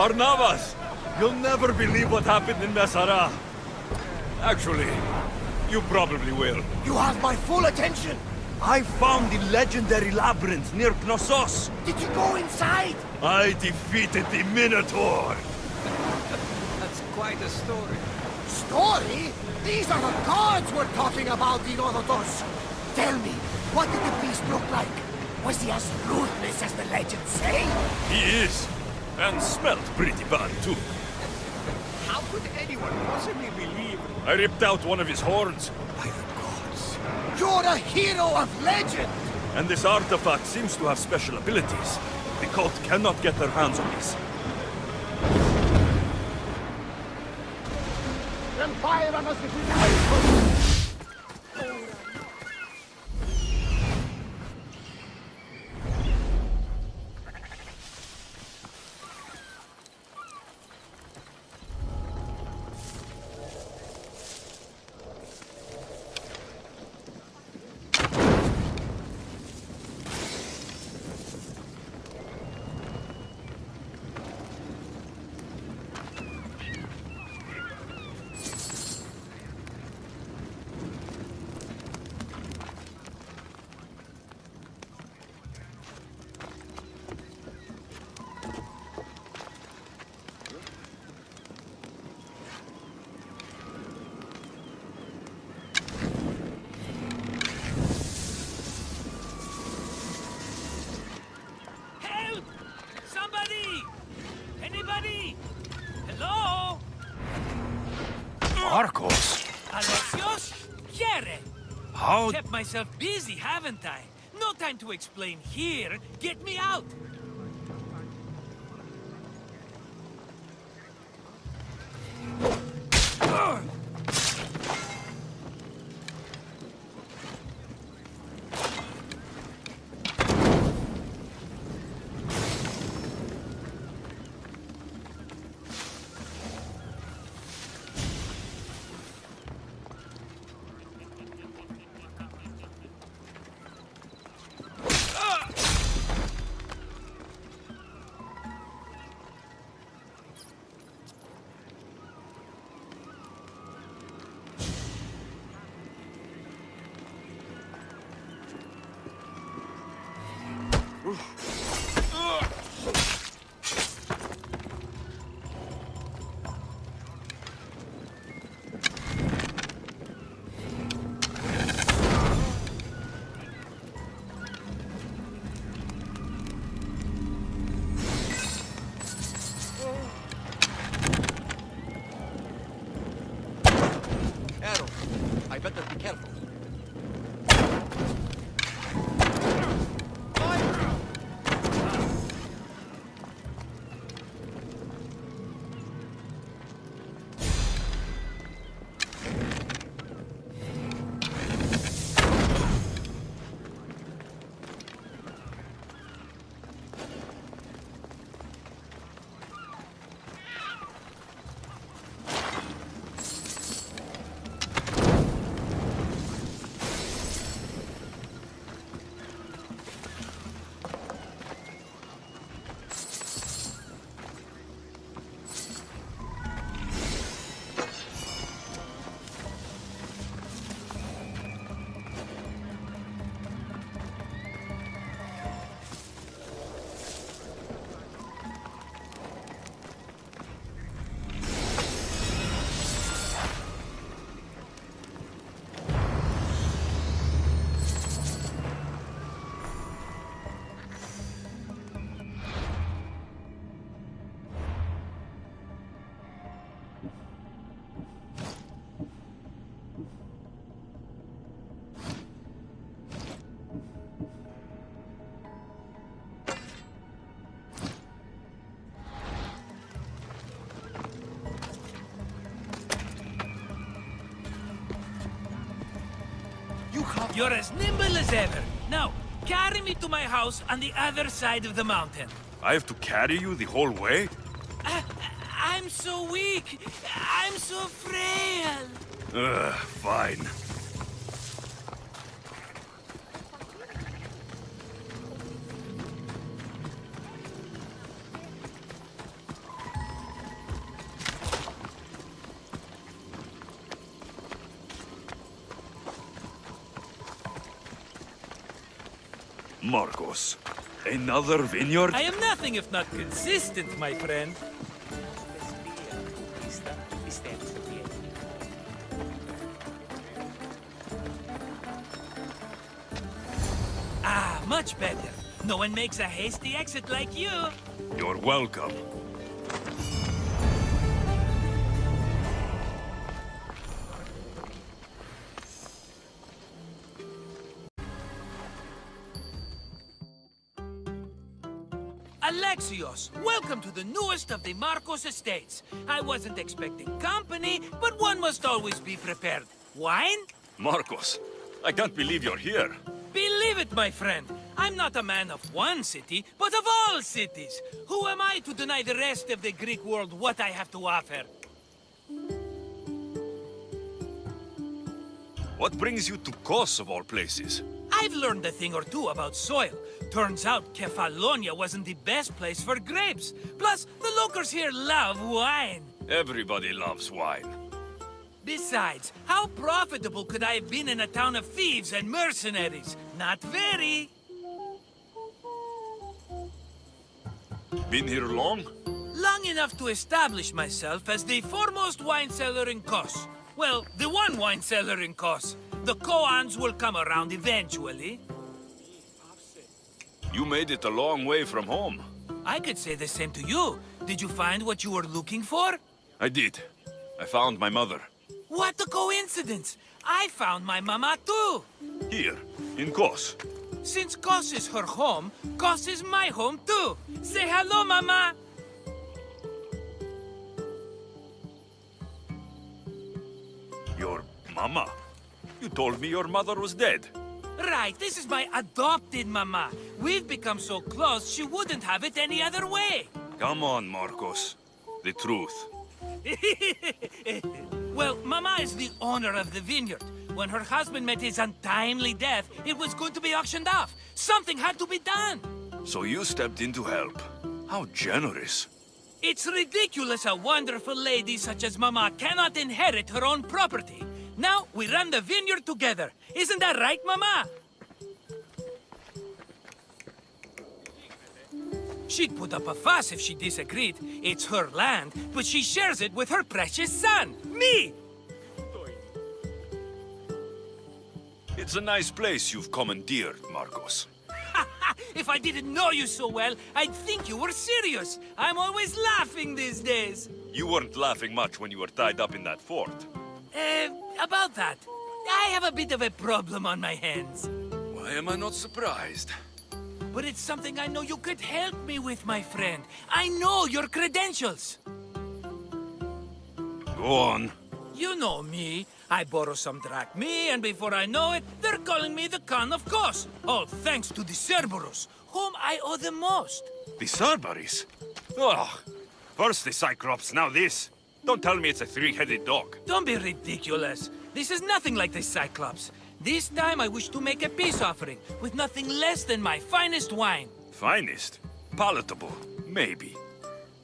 Barnabas! You'll never believe what happened in Messara. Actually, you probably will. You have my full attention! I found the legendary labyrinth near Knossos. Did you go inside? I defeated the Minotaur. That's quite a story. Story? These are the gods we're talking about, Herodotus! Tell me, what did the beast look like? Was he as ruthless as the legends say? He is. And smelled pretty bad, too. How could anyone possibly believe? I ripped out one of his horns. By the gods! You're a hero of legend! And this artifact seems to have special abilities. The cult cannot get their hands on this. Then fire on us if we die! Marcos! Alexios? Here! How... Kept myself busy, haven't I? No time to explain here. Get me out! I better be careful. You're as nimble as ever. Now, carry me to my house on the other side of the mountain. I have to carry you the whole way? I'm so weak. I'm so frail. Fine. Marcos, another vineyard? I am nothing if not consistent, my friend. Ah, much better. No one makes a hasty exit like you. You're welcome. Alexios, welcome to the newest of the Marcos estates. I wasn't expecting company, but one must always be prepared. Wine? Marcos, I can't believe you're here. Believe it, my friend. I'm not a man of one city, but of all cities. Who am I to deny the rest of the Greek world what I have to offer? What brings you to Kos of all places? I've learned a thing or two about soil. Turns out Kefalonia wasn't the best place for grapes. Plus, the locals here love wine. Everybody loves wine. Besides, how profitable could I have been in a town of thieves and mercenaries? Not very. Been here long? Long enough to establish myself as the foremost wine seller in Kos. Well, the one wine seller in Kos. The koans will come around eventually. You made it a long way from home. I could say the same to you. Did you find what you were looking for? I did. I found my mother. What a coincidence! I found my mama too! Here, in Kos. Since Kos is her home, Kos is my home too! Say hello, mama! Your mama? You told me your mother was dead. Right, this is my adopted mama. We've become so close, she wouldn't have it any other way. Come on, Marcos. The truth. Well, Mama is the owner of the vineyard. When her husband met his untimely death, it was going to be auctioned off. Something had to be done. So you stepped in to help. How generous. It's ridiculous a wonderful lady such as Mama cannot inherit her own property. Now we run the vineyard together. Isn't that right, Mama? She'd put up a fuss if she disagreed. It's her land, but she shares it with her precious son, me! It's a nice place you've commandeered, Marcos. If I didn't know you so well, I'd think you were serious. I'm always laughing these days. You weren't laughing much when you were tied up in that fort. About that. I have a bit of a problem on my hands. Why am I not surprised? But it's something I know you could help me with, my friend. I know your credentials. Go on. You know me. I borrow some drachmae, and before I know it, they're calling me the Khan of Kos. All thanks to the Cerberus, whom I owe the most. The Cerberus? Oh, first the Cyclops, now this. Don't tell me it's a three-headed dog. Don't be ridiculous. This is nothing like the Cyclops. This time I wish to make a peace offering with nothing less than my finest wine. Finest? Palatable? Maybe.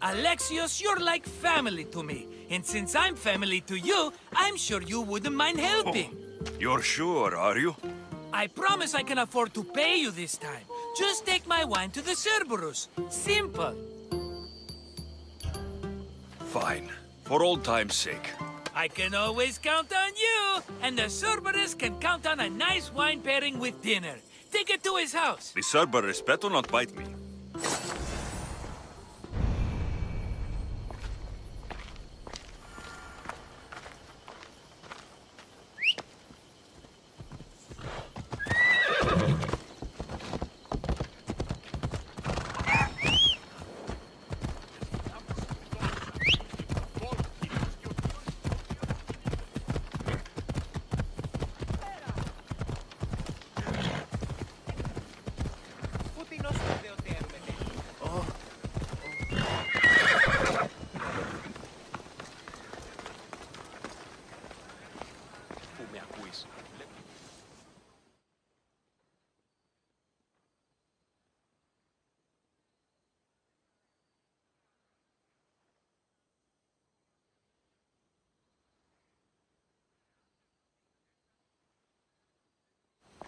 Alexios, you're like family to me. And since I'm family to you, I'm sure you wouldn't mind helping. You're sure, are you? I promise I can afford to pay you this time. Just take my wine to the Cerberus. Simple. Fine. For old time's sake. I can always count on you. And the Cerberus can count on a nice wine pairing with dinner. Take it to his house. The Cerberus better not bite me.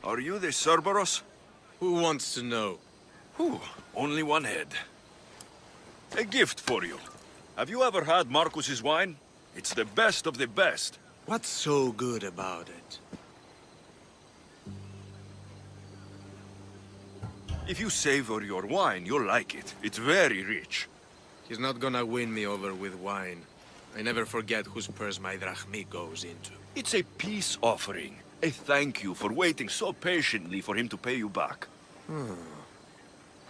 Are you the Cerberus? Who wants to know? Whew, only one head. A gift for you. Have you ever had Marcus's wine? It's the best of the best. What's so good about it? If you savor your wine, you'll like it. It's very rich. He's not gonna win me over with wine. I never forget whose purse my drachmi goes into. It's a peace offering. A thank you for waiting so patiently for him to pay you back.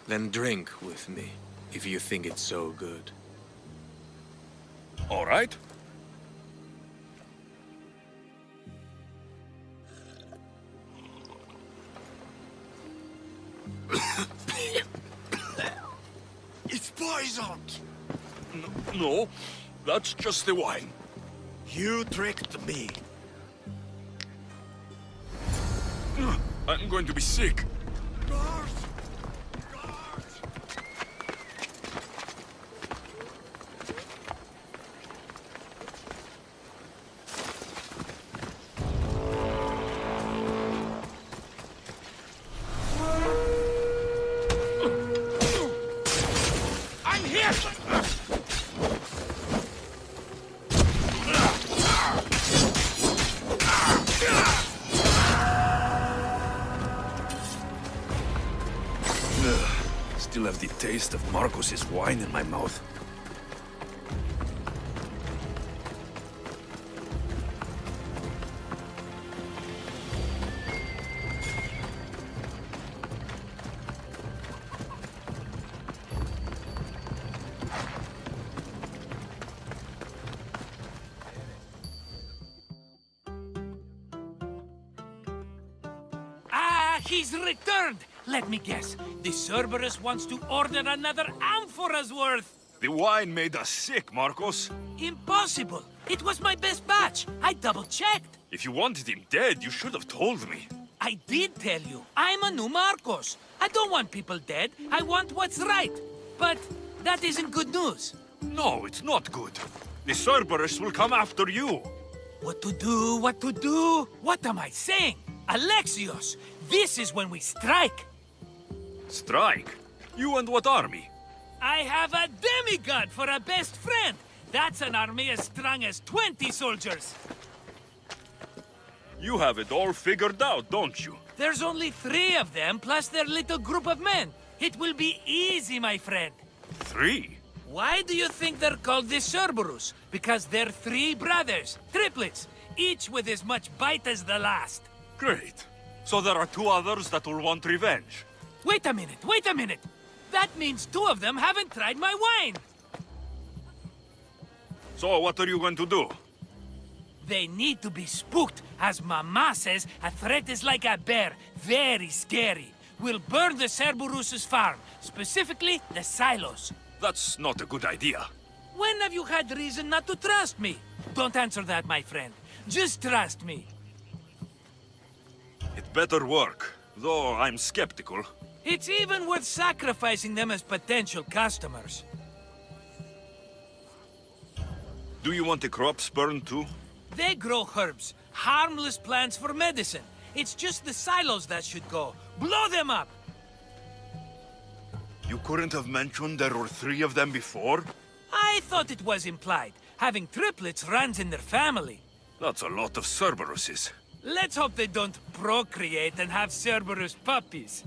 Then drink with me, if you think it's so good. All right? It's poisoned! No, that's just the wine. You tricked me. I'm going to be sick. Guards! Guards! I'm here! Still have the taste of Marcus's wine in my mouth. Ah, he's returned! Let me guess. The Cerberus wants to order another amphora's worth. The wine made us sick, Marcos. Impossible! It was my best batch. I double-checked. If you wanted him dead, you should have told me. I did tell you. I'm a new Marcos. I don't want people dead. I want what's right. But that isn't good news. No, it's not good. The Cerberus will come after you. What to do? What to do? What am I saying? Alexios, this is when we strike. Strike? You and what army? I have a demigod for a best friend. That's an army as strong as 20 soldiers. You have it all figured out, don't you? There's only 3 of them, plus their little group of men. It will be easy, my friend. 3? Why do you think they're called the Cerberus? Because they're 3 brothers, triplets, each with as much bite as the last. Great. So there are 2 others that will want revenge. Wait a minute, wait a minute! That means 2 of them haven't tried my wine! So what are you going to do? They need to be spooked. As Mama says, a threat is like a bear, very scary. We'll burn the Cerberus's farm, specifically the silos. That's not a good idea. When have you had reason not to trust me? Don't answer that, my friend. Just trust me. It better work, though I'm skeptical. It's even worth sacrificing them as potential customers. Do you want the crops burned too? They grow herbs, harmless plants for medicine. It's just the silos that should go. Blow them up! You couldn't have mentioned there were 3 of them before? I thought it was implied. Having triplets runs in their family. That's a lot of Cerberuses. Let's hope they don't procreate and have Cerberus puppies.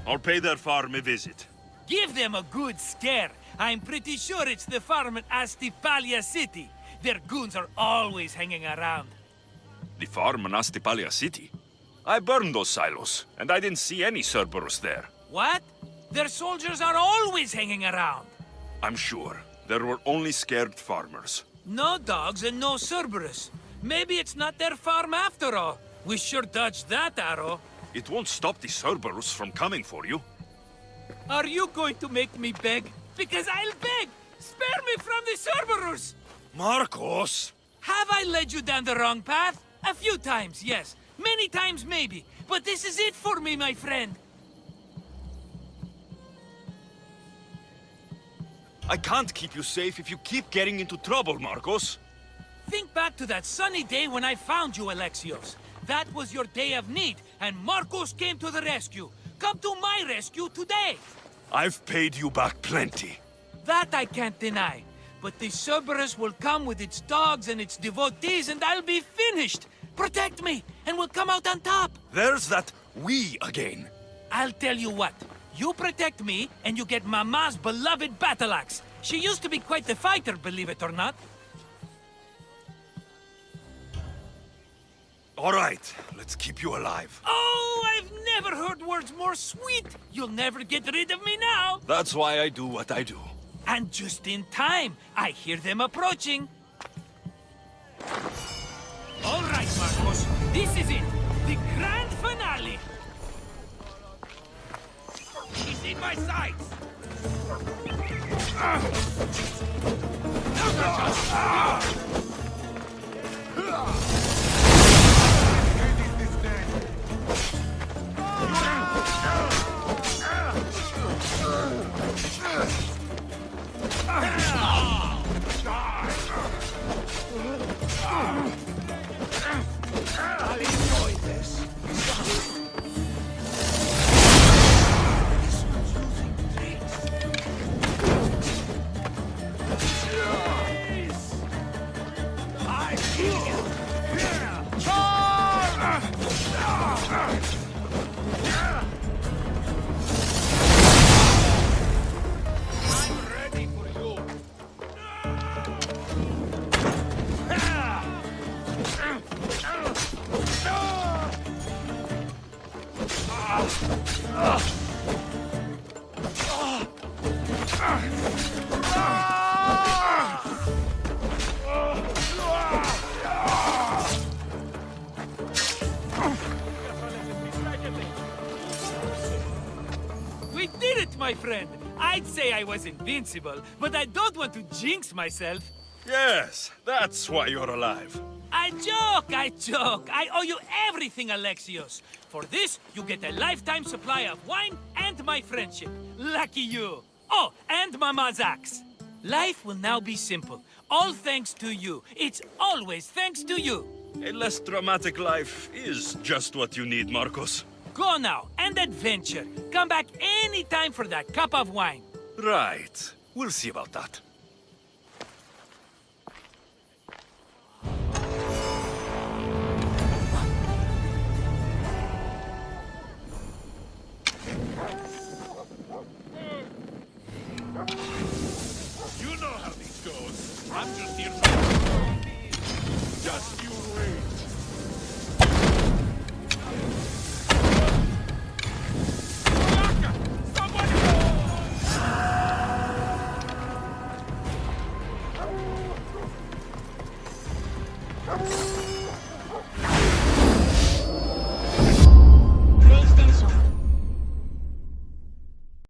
I'll pay their farm a visit. Give them a good scare. I'm pretty sure it's the farm in Astipalia City. Their goons are always hanging around. The farm in Astipalia City? I burned those silos, and I didn't see any Cerberus there. What? Their soldiers are always hanging around. I'm sure. There were only scared farmers. No dogs and no Cerberus. Maybe it's not their farm after all. We sure dodged that arrow. It won't stop the Cerberus from coming for you. Are you going to make me beg? Because I'll beg! Spare me from the Cerberus! Marcos! Have I led you down the wrong path? A few times, yes. Many times, maybe. But this is it for me, my friend. I can't keep you safe if you keep getting into trouble, Marcos. Think back to that sunny day when I found you, Alexios. That was your day of need, and Marcos came to the rescue. Come to my rescue today! I've paid you back plenty. That I can't deny. But the Cerberus will come with its dogs and its devotees, and I'll be finished! Protect me, and we'll come out on top! There's that we again. I'll tell you what. You protect me, and you get Mama's beloved battle axe. She used to be quite the fighter, believe it or not. All right, let's keep you alive. Oh, I've never heard words more sweet! You'll never get rid of me now! That's why I do what I do. And just in time, I hear them approaching. All right, Marcos, this is it. The grand finale. He's in my sights. I'll enjoy this. This one's losing threats. I feel you. I'm ready for you. We did it, my friend. I'd say I was invincible, but I don't want to jinx myself. Yes, that's why you're alive. I joke, I joke. I owe you everything, Alexios. For this, you get a lifetime supply of wine and my friendship. Lucky you. Oh, and Mama's axe. Life will now be simple. All thanks to you. It's always thanks to you. A less dramatic life is just what you need, Marcos. Go now, and adventure. Come back anytime for that cup of wine. Right. We'll see about that. You know how this goes. I'm just here. Just you wait. Somebody!